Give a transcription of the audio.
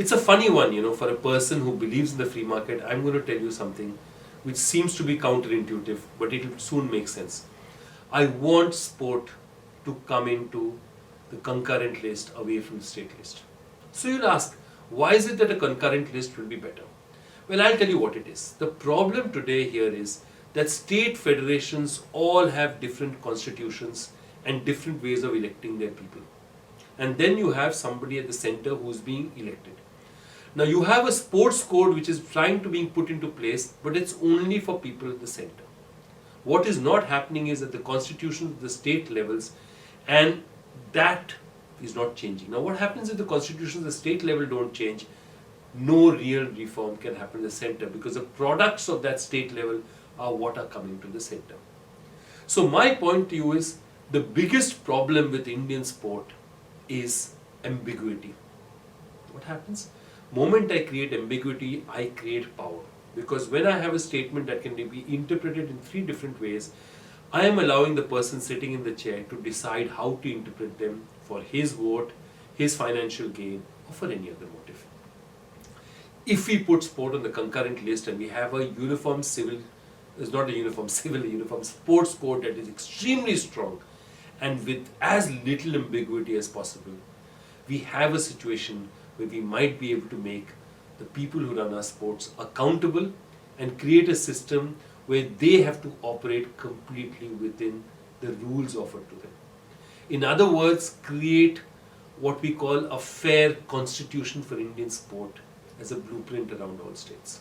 It's a funny one, for a person who believes in the free market. I'm going to tell you something which seems to be counterintuitive, but it will soon make sense. I want sport to come into the concurrent list away from the state list. So you'll ask, why is it that a concurrent list will be better? Well, I'll tell you what it is. The problem today here is that state federations all have different constitutions and different ways of electing their people. And then you have somebody at the center who's being elected. Now you have a sports code which is trying to be put into place, but it's only for people at the center. What is not happening is that the constitutions of the state levels, and that is not changing. Now what happens if the constitutions at the state level don't change? No real reform can happen at the center, because the products of that state level are what are coming to the center. So my point to you is, the biggest problem with Indian sport is ambiguity. What happens? Moment I create ambiguity, I create power. Because when I have a statement that can be interpreted in 3 different ways, I am allowing the person sitting in the chair to decide how to interpret them for his vote, his financial gain, or for any other motive. If we put sport on the concurrent list and we have a uniform uniform sports code that is extremely strong and with as little ambiguity as possible, we have a situation where we might be able to make the people who run our sports accountable and create a system where they have to operate completely within the rules offered to them. In other words, create what we call a fair constitution for Indian sport as a blueprint around all states.